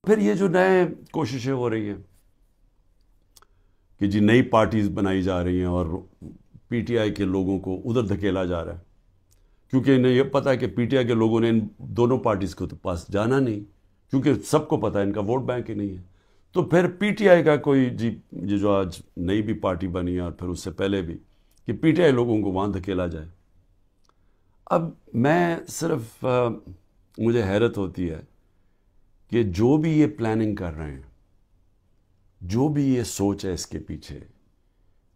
پھر یہ جو نئے کوششیں ہو رہی ہیں کہ جی نئی پارٹیز بنائی جا رہی ہیں اور پی ٹی آئی کے لوگوں کو ادھر دھکیلا جا رہا ہے، کیونکہ انہیں یہ پتہ ہے کہ پی ٹی آئی کے لوگوں نے ان دونوں پارٹیز کو تو پاس جانا نہیں، کیونکہ سب کو پتہ ہے ان کا ووٹ بینک ہی نہیں ہے. تو پھر پی ٹی آئی کا کوئی جی یہ جو آج نئی بھی پارٹی بنی ہے اور پھر اس سے پہلے بھی کہ پی ٹی آئی لوگوں کو وہاں دھکیلا جائے. اب میں صرف مجھے حیرت ہوتی ہے کہ جو بھی یہ پلاننگ کر رہے ہیں، جو بھی یہ سوچ ہے اس کے پیچھے،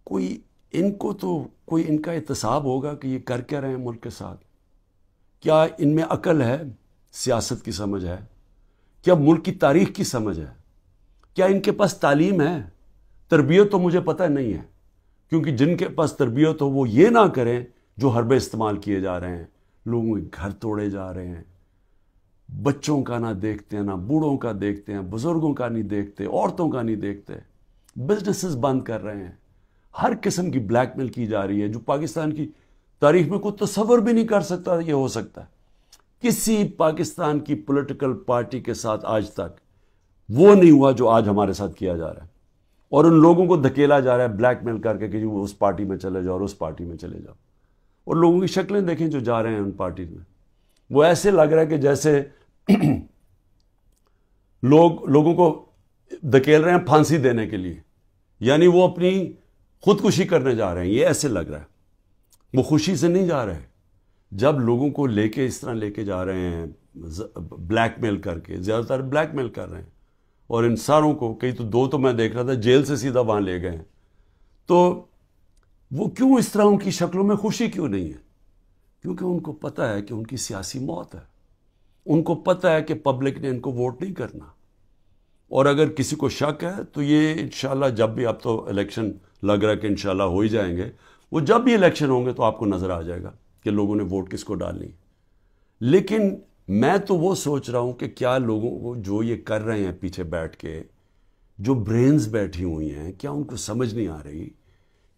کوئی ان کو تو کوئی ان کا احتساب ہوگا کہ یہ کر کیا رہے ہیں ملک کے ساتھ؟ کیا ان میں عقل ہے، سیاست کی سمجھ ہے، کیا ملک کی تاریخ کی سمجھ ہے، کیا ان کے پاس تعلیم ہے؟ تربیت تو مجھے پتہ نہیں ہے، کیونکہ جن کے پاس تربیت ہو وہ یہ نہ کریں جو حربے استعمال کیے جا رہے ہیں. لوگوں کے گھر توڑے جا رہے ہیں، بچوں کا نہ دیکھتے ہیں، نہ بوڑھوں کا دیکھتے ہیں، بزرگوں کا نہیں دیکھتے، عورتوں کا نہیں دیکھتے، بزنسز بند کر رہے ہیں، ہر قسم کی بلیک میل کی جا رہی ہے جو پاکستان کی تاریخ میں کوئی تصور بھی نہیں کر سکتا یہ ہو سکتا ہے. کسی پاکستان کی پولیٹیکل پارٹی کے ساتھ آج تک وہ نہیں ہوا جو آج ہمارے ساتھ کیا جا رہا ہے، اور ان لوگوں کو دھکیلا جا رہا ہے بلیک میل کر کے کہ وہ اس پارٹی میں چلے جاؤ اور اس پارٹی میں چلے جاؤ. اور لوگوں کی شکلیں دیکھیں جو جا رہے ہیں ان پارٹیز میں، وہ ایسے لگ رہا ہے کہ جیسے لوگوں کو دھکیل رہے ہیں پھانسی دینے کے لیے، یعنی وہ اپنی خودکشی کرنے جا رہے ہیں. یہ ایسے لگ رہا ہے، وہ خوشی سے نہیں جا رہے. جب لوگوں کو لے کے اس طرح لے کے جا رہے ہیں بلیک میل کر کے، زیادہ تر بلیک میل کر رہے ہیں، اور ان ساروں کو کئی تو دو میں دیکھ رہا تھا جیل سے سیدھا وہاں لے گئے ہیں. تو وہ کیوں اس طرح ان کی شکلوں میں خوشی کیوں نہیں ہے؟ کیونکہ ان کو پتہ ہے کہ ان کی سیاسی موت ہے. ان کو پتہ ہے کہ پبلک نے ان کو ووٹ نہیں کرنا. اور اگر کسی کو شک ہے تو یہ انشاءاللہ جب بھی، اب تو الیکشن لگ رہا ہے کہ انشاءاللہ ہو ہی جائیں گے، وہ جب بھی الیکشن ہوں گے تو آپ کو نظر آ جائے گا کہ لوگوں نے ووٹ کس کو ڈالنی. لیکن میں تو وہ سوچ رہا ہوں کہ کیا لوگوں کو جو یہ کر رہے ہیں پیچھے بیٹھ کے، جو برینز بیٹھی ہوئی ہیں، کیا ان کو سمجھ نہیں آ رہی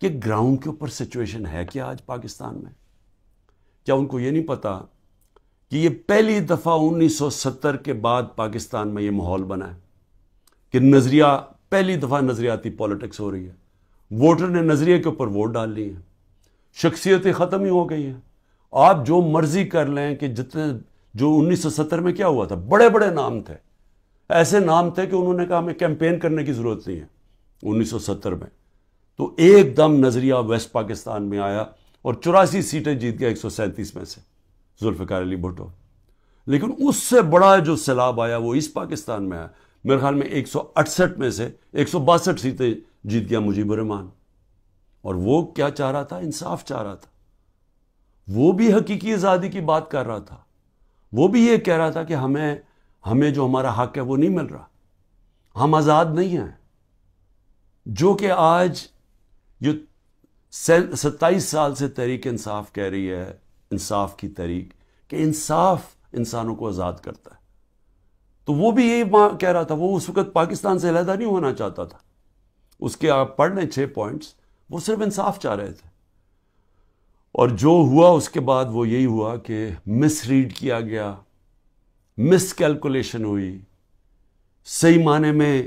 کہ گراؤنڈ کے اوپر سچویشن ہے کیا آج پاکستان میں؟ کیا ان کو یہ نہیں پتا کہ یہ پہلی دفعہ 1970 کے بعد پاکستان میں یہ ماحول بنا ہے کہ نظریہ، پہلی دفعہ نظریاتی پولیٹکس ہو رہی ہے. ووٹر نے نظریے کے اوپر ووٹ ڈال لی ہیں، شخصیتیں ختم ہی ہو گئی ہیں. آپ جو مرضی کر لیں کہ جتنے جو 1970 میں کیا ہوا تھا، بڑے بڑے نام تھے، ایسے نام تھے کہ انہوں نے کہا ہمیں کیمپین کرنے کی ضرورت نہیں ہے 1970 میں. تو ایک دم نظریہ ویسٹ پاکستان میں آیا اور 84 سیٹیں جیت گیا 137 میں سے ذوالفقار علی بھٹو. لیکن اس سے بڑا جو سیلاب آیا وہ اس پاکستان میں آیا. میرے خیال میں 168 میں سے 162 سیٹیں جیت گیا مجیب الرحمان. اور وہ کیا چاہ رہا تھا؟ انصاف چاہ رہا تھا. وہ بھی حقیقی آزادی کی بات کر رہا تھا. وہ بھی یہ کہہ رہا تھا کہ ہمیں جو ہمارا حق ہے وہ نہیں مل رہا، ہم آزاد نہیں ہیں. جو کہ آج یہ 27 سال سے تحریک انصاف کہہ رہی ہے، انصاف کی تحریک، کہ انصاف انسانوں کو آزاد کرتا ہے. تو وہ بھی یہی کہہ رہا تھا. وہ اس وقت پاکستان سے علیحدہ نہیں ہونا چاہتا تھا. اس کے آپ پڑھ لیں 6 پوائنٹس، وہ صرف انصاف چاہ رہے تھے. اور جو ہوا اس کے بعد وہ یہی ہوا کہ مس ریڈ کیا گیا، مس کیلکولیشن ہوئی، صحیح معنی میں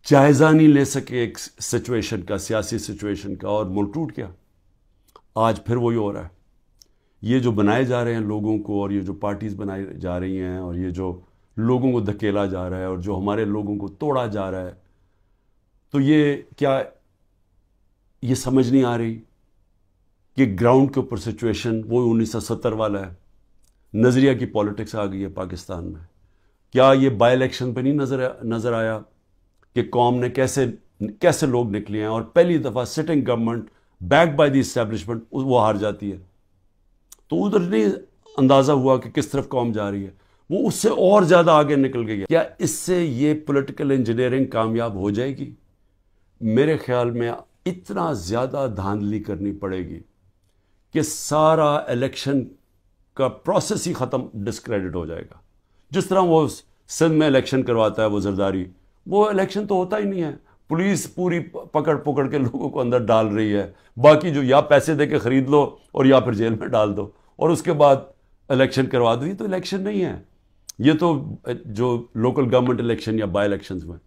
جائزہ نہیں لے سکے ایک سچویشن کا، سیاسی سچویشن کا، اور ملک ٹوٹ گیا. آج پھر وہی ہو رہا ہے. یہ جو بنائے جا رہے ہیں لوگوں کو، اور یہ جو پارٹیز بنائی جا رہی ہیں، اور یہ جو لوگوں کو دھکیلا جا رہا ہے، اور جو ہمارے لوگوں کو توڑا جا رہا ہے، تو یہ کیا یہ سمجھ نہیں آ رہی کہ گراؤنڈ کے اوپر سچویشن وہ 1970 والا ہے. نظریہ کی پولیٹکس آ گئی ہے پاکستان میں. کیا یہ بائی الیکشن پہ نہیں نظر آیا کہ قوم نے کیسے لوگ نکلے ہیں، اور پہلی دفعہ sitting government back by the establishment وہ ہار جاتی ہے. تو ادھر نہیں اندازہ ہوا کہ کس طرف قوم جا رہی ہے، وہ اس سے اور زیادہ آگے نکل گئی. کیا اس سے یہ پولیٹیکل انجینئرنگ کامیاب ہو جائے گی؟ میرے خیال میں اتنا زیادہ دھاندلی کرنی پڑے گی کہ سارا الیکشن کا پروسیس ہی ختم، ڈسکریڈٹ ہو جائے گا. جس طرح وہ سندھ میں الیکشن کرواتا ہے وہ زرداری، وہ الیکشن تو ہوتا ہی نہیں ہے. پولیس پوری پکڑ کے لوگوں کو اندر ڈال رہی ہے. باقی جو یا پیسے دے کے خرید لو اور یا پھر جیل میں ڈال دو، اور اس کے بعد الیکشن کروا دو. یہ تو الیکشن نہیں ہے. یہ تو جو لوکل گورنمنٹ الیکشن یا بائی الیکشنز میں،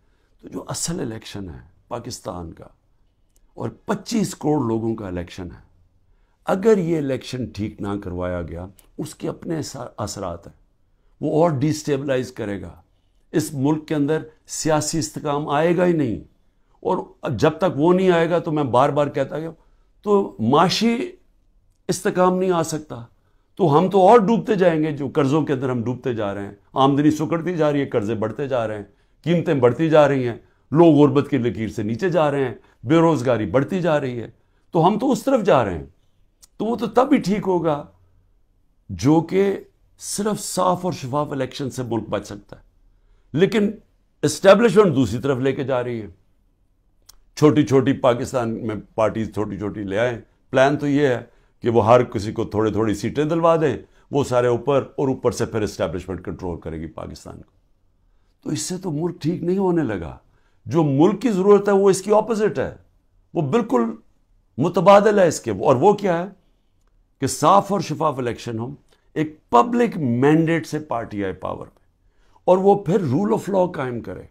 تو جو اصل الیکشن ہے پاکستان کا اور 25 کروڑ لوگوں کا الیکشن ہے، اگر یہ الیکشن ٹھیک نہ کروایا گیا اس کے اپنے اثرات ہیں، وہ اور ڈی اسٹیبلائز کرے گا، اس ملک کے اندر سیاسی استحکام آئے گا ہی نہیں، اور جب تک وہ نہیں آئے گا تو میں بار بار کہتا ہوں تو معاشی استحکام نہیں آ سکتا، تو ہم تو اور ڈوبتے جائیں گے، جو قرضوں کے اندر ہم ڈوبتے جا رہے ہیں، آمدنی سکڑتی جا رہی ہے، قرضے بڑھتے جا رہے ہیں، قیمتیں بڑھتی جا رہی ہیں، لوگ غربت کی لکیر سے نیچے جا رہے ہیں، بے روزگاری بڑھتی جا رہی ہے، تو ہم تو اس طرف جا رہے ہیں، تو وہ تو تب ہی ٹھیک ہوگا جو کہ صرف صاف اور شفاف الیکشن سے ملک بچ سکتا ہے۔ لیکن اسٹیبلشمنٹ دوسری طرف لے کے جا رہی ہے، چھوٹی چھوٹی پاکستان میں پارٹیز چھوٹی چھوٹی لے آئیں، پلان تو یہ ہے کہ وہ ہر کسی کو تھوڑی تھوڑی سیٹیں دلوا دیں، وہ سارے اوپر، اور اوپر سے پھر اسٹیبلشمنٹ کنٹرول کرے گی پاکستان کو، تو اس سے تو ملک ٹھیک نہیں ہونے لگا۔ جو ملک کی ضرورت ہے وہ اس کی اپوزٹ ہے، وہ بالکل متبادل ہے اس کے، اور وہ کیا ہے کہ صاف اور شفاف الیکشن ہو، ایک پبلک مینڈیٹ سے پارٹی آئے پاور پہ، اور وہ پھر رول آف لا قائم کرے۔